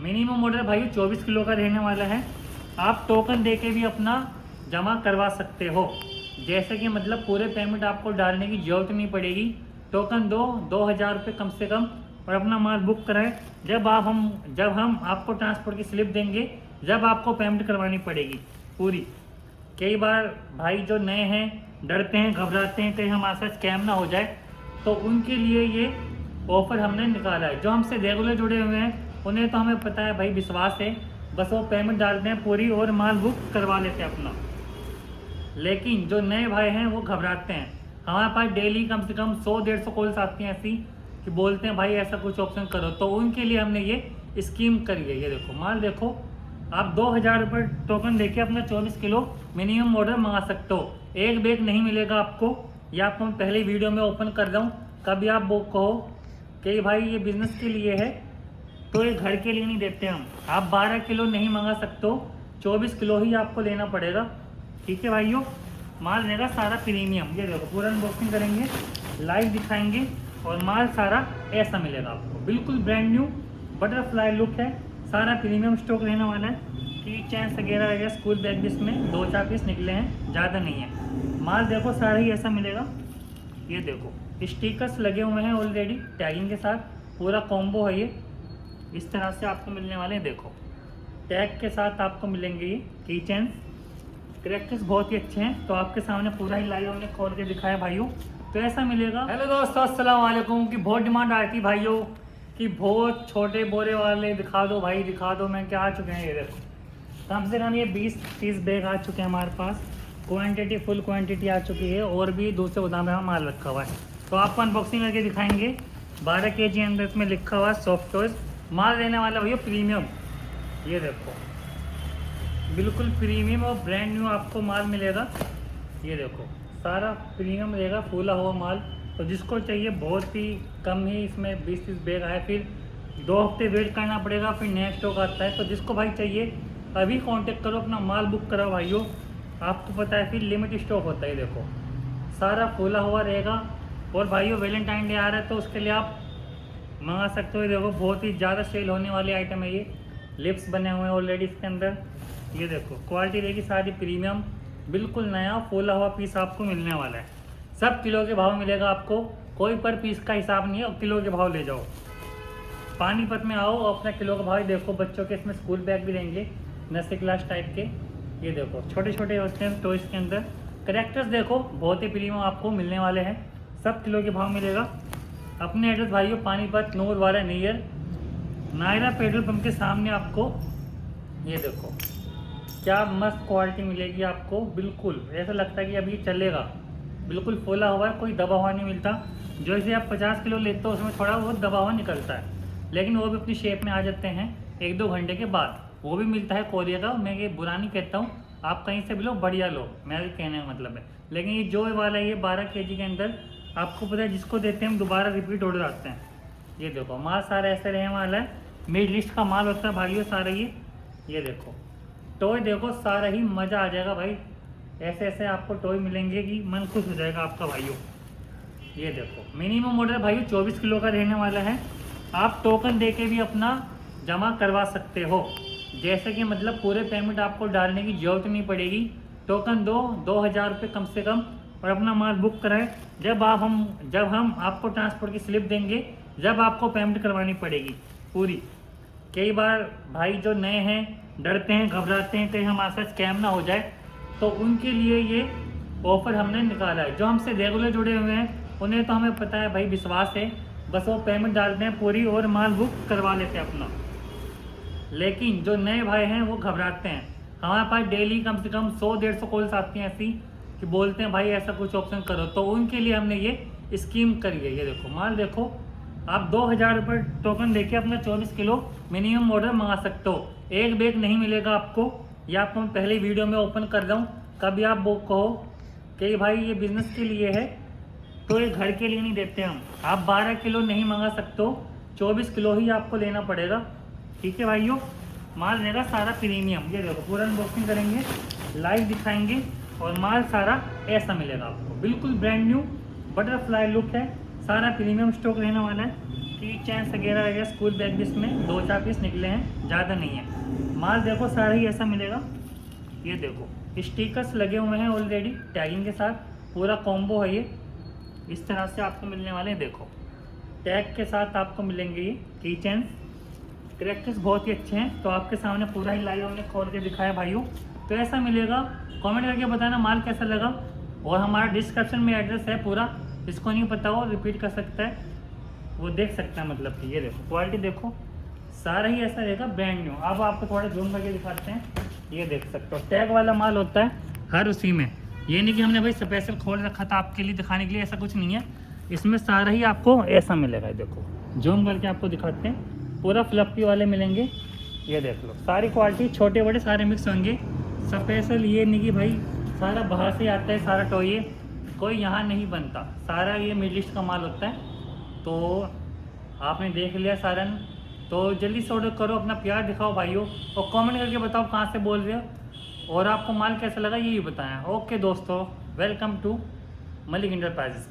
Minimum order भाई 24 kilo का रहने वाला है। आप टोकन दे के भी अपना जमा करवा सकते हो। जैसे कि मतलब पूरे पेमेंट आपको डालने की जरूरत नहीं पड़ेगी। टोकन दो 2,000 रुपये कम से कम और अपना माल बुक कराएं। जब हम आपको ट्रांसपोर्ट की स्लिप देंगे, जब आपको पेमेंट करवानी पड़ेगी पूरी। कई बार भाई जो नए हैं डरते हैं, घबराते हैं कहीं हमारे साथ स्कैम ना हो जाए, तो उनके लिए ये ऑफ़र हमने निकाला है। जो हमसे रेगुलर जुड़े हुए हैं उन्हें तो हमें पता है भाई, विश्वास है, बस वो पेमेंट डालते हैं पूरी और माल बुक करवा लेते हैं अपना। लेकिन जो नए भाई हैं वो घबराते हैं। हमारे पास डेली कम से कम 100-150 कॉल्स आती हैं ऐसी कि बोलते हैं भाई ऐसा कुछ ऑप्शन करो, तो उनके लिए हमने ये स्कीम करी है। ये देखो माल देखो, आप 2,000 रुपये टोकन देके अपना 24 किलो मिनिमम ऑर्डर मंगा सकते हो। एक बैग नहीं मिलेगा आपको, ये आपको मैं पहले वीडियो में ओपन कर रहा हूँ। कभी आप वो कहो कि भाई ये बिज़नेस के लिए है, तो ये घर के लिए नहीं देते हम। आप 12 किलो नहीं मंगा सकते हो, 24 किलो ही आपको लेना पड़ेगा। ठीक है भाइयों, माल रहेगा सारा प्रीमियम। ये देखो पूरा अनबॉक्सिंग करेंगे, लाइव दिखाएंगे और माल सारा ऐसा मिलेगा आपको, बिल्कुल ब्रांड न्यू बटरफ्लाई लुक है। सारा प्रीमियम स्टॉक रहने वाला है। की चैन वगैरह वगैरह स्कूल बैग भी इसमें 2-4 पीस निकले हैं, ज़्यादा नहीं है। माल देखो सारा ही ऐसा मिलेगा। ये देखो स्टिकर्स लगे हुए हैं ऑलरेडी टैगिंग के साथ, पूरा कॉम्बो है ये। इस तरह से आपको मिलने वाले हैं। देखो टैग के साथ आपको मिलेंगे ये की चैन। क्रैकर्स बहुत ही अच्छे हैं, तो आपके सामने पूरा ही लाइव हमने खोल के दिखाया भाइयों। तो ऐसा मिलेगा। हेलो दोस्तों, अस्सलाम वालेकुम। की बहुत डिमांड आ रही थी भाइयों कि बहुत छोटे बोरे वाले दिखा दो भाई, दिखा दो। मैं क्या आ चुके हैं, ये देखो कम से कम ये 20-30 बैग आ चुके हैं हमारे पास। क्वांटिटी फुल क्वांटिटी आ चुकी है और भी दूसरे गोदाम में हम माल रखा हुआ है, तो आपको अनबॉक्सिंग करके दिखाएंगे। 12 kg अंदर इसमें लिखा हुआ है सॉफ्ट टॉयज। माल रहने वाला भैया प्रीमियम। ये देखो बिल्कुल प्रीमियम और ब्रांड न्यू आपको माल मिलेगा। ये देखो सारा प्रीमियम रहेगा, फूला हुआ माल। तो जिसको चाहिए बहुत ही कम ही इसमें 20-30 बैग आए, फिर 2 हफ्ते वेट करना पड़ेगा, फिर नया स्टॉक आता है। तो जिसको भाई चाहिए अभी कांटेक्ट करो, अपना माल बुक कराओ भाइयों। आपको पता है फिर लिमिट स्टॉक होता है। देखो सारा फूला हुआ रहेगा। और भाइयों वैलेंटाइन डे आ रहा है, तो उसके लिए आप मंगा सकते हो। ये देखो बहुत ही ज़्यादा सेल होने वाली आइटम है ये। लिप्स बने हुए हैं ऑलरेडी इसके अंदर। ये देखो क्वालिटी रहेगी सारी प्रीमियम, बिल्कुल नया फूला हुआ पीस आपको मिलने वाला है। सब किलो के भाव मिलेगा आपको, कोई पर पीस का हिसाब नहीं है, किलो के भाव ले जाओ। पानीपत में आओ और अपना किलो का भाव देखो। बच्चों के इसमें स्कूल बैग भी रहेंगे नर्सरी क्लास टाइप के। ये देखो छोटे छोटे होते हैं टॉयज के अंदर। करेक्टर्स देखो बहुत ही प्रीमियम आपको मिलने वाले हैं, सब किलो के भाव मिलेगा। अपने एड्रेस भाइयों पानीपत नूर वाला नियर नायरा पेट्रोल पंप के सामने आपको। ये देखो क्या मस्त क्वालिटी मिलेगी आपको, बिल्कुल ऐसा लगता है कि अभी चलेगा। बिल्कुल फूला हुआ है, कोई दबा हुआ नहीं मिलता। जो इसे आप 50 किलो लेते हो उसमें थोड़ा बहुत दबा हुआ निकलता है, लेकिन वो भी अपनी शेप में आ जाते हैं 1-2 घंटे के बाद। वो भी मिलता है कोरियर का। मैं ये बुरा नहीं कहता हूँ, आप कहीं से भी लो बढ़िया लो, मेरा कहने का मतलब है। लेकिन ये जो वाला ये 12 kg के अंदर आपको पता है, जिसको देते हैं हम दोबारा रिपीट ऑर्डर आते हैं। ये देखो माल सारा ऐसे रहने वाला है, मिड लिस्ट का माल होता है भाइयों सारा ये देखो टॉय देखो सारा ही मज़ा आ जाएगा भाई। ऐसे ऐसे आपको टॉय मिलेंगे कि मन खुश हो जाएगा आपका भाइयों। ये देखो मिनिमम ऑर्डर भाइयों 24 किलो का रहने वाला है। आप टोकन दे के भी अपना जमा करवा सकते हो। जैसे कि मतलब पूरे पेमेंट आपको डालने की जरूरत नहीं पड़ेगी। टोकन दो 2,000 रुपये कम से कम और अपना माल बुक कराएं। जब हम आपको ट्रांसपोर्ट की स्लिप देंगे, जब आपको पेमेंट करवानी पड़ेगी पूरी। कई बार भाई जो नए हैं डरते हैं, घबराते हैं कहीं हमारे साथ स्कैम ना हो जाए, तो उनके लिए ये ऑफ़र हमने निकाला है। जो हमसे रेगुलर जुड़े हुए हैं उन्हें तो हमें पता है भाई, विश्वास है, बस वो पेमेंट डालते हैं पूरी और माल बुक करवा लेते हैं अपना। लेकिन जो नए भाई हैं वो घबराते हैं। हमारे पास डेली कम से कम 100-150 कॉल्स आती हैं ऐसी कि बोलते हैं भाई ऐसा कुछ ऑप्शन करो, तो उनके लिए हमने ये स्कीम करी है। ये देखो माल देखो, आप 2,000 रुपये टोकन देके अपना 24 किलो मिनिमम ऑर्डर मंगा सकते हो। एक बैग नहीं मिलेगा आपको, ये आपको मैं पहले वीडियो में ओपन कर रहा हूँ। कभी आप वो कहो कि भाई ये बिज़नेस के लिए है, तो ये घर के लिए नहीं देते हम। आप 12 किलो नहीं मंगा सकते हो, 24 किलो ही आपको लेना पड़ेगा। ठीक है भाइयों, माल रहेगा सारा प्रीमियम। ये देखो पूरा अनबॉक्सिंग करेंगे, लाइव दिखाएंगे और माल सारा ऐसा मिलेगा आपको, बिल्कुल ब्रांड न्यू बटरफ्लाई लुक है। सारा प्रीमियम स्टॉक रहने वाला है। की चैन वगैरह वगैरह स्कूल बैग जिसमें 2-4 पीस निकले हैं, ज़्यादा नहीं है। माल देखो सारा ही ऐसा मिलेगा। ये देखो स्टिकर्स लगे हुए हैं ऑलरेडी टैगिंग के साथ, पूरा कॉम्बो है ये। इस तरह से आपको मिलने वाले हैं, देखो टैग के साथ आपको मिलेंगे ये की चैन। क्रैकर्स बहुत ही अच्छे हैं, तो आपके सामने पूरा ही लाइव हमने खोल के दिखाया भाइयों। तो ऐसा मिलेगा, कमेंट करके बताना माल कैसा लगा। और हमारा डिस्क्रिप्शन में एड्रेस है पूरा, जिसको नहीं पता हो रिपीट कर सकता है, वो देख सकता है। मतलब कि ये देखो क्वालिटी देखो, सारा ही ऐसा रहेगा ब्रांड न्यू। अब आपको थोड़ा जूम करके दिखाते हैं, ये देख सकते हो टैग वाला माल होता है हर उसी में। ये नहीं कि हमने भाई स्पेशल खोल रखा था आपके लिए दिखाने के लिए, ऐसा कुछ नहीं है। इसमें सारा ही आपको ऐसा मिलेगा। देखो जूम करके आपको दिखाते हैं, पूरा फ्लफी वाले मिलेंगे। ये देख लो सारी क्वालिटी छोटे बड़े सारे मिक्स होंगे। स्पेशल ये नहीं कि भाई सारा बाहर से आता है सारा टॉय, कोई यहाँ नहीं बनता, सारा ये मिडिल ईस्ट का माल होता है। तो आपने देख लिया सारा, तो जल्दी से ऑर्डर करो, अपना प्यार दिखाओ भाइयों, और कमेंट करके बताओ कहाँ से बोल रहे हो और आपको माल कैसा लगा ये भी बताएं। ओके दोस्तों, वेलकम टू मलिक इंटरप्राइजेस।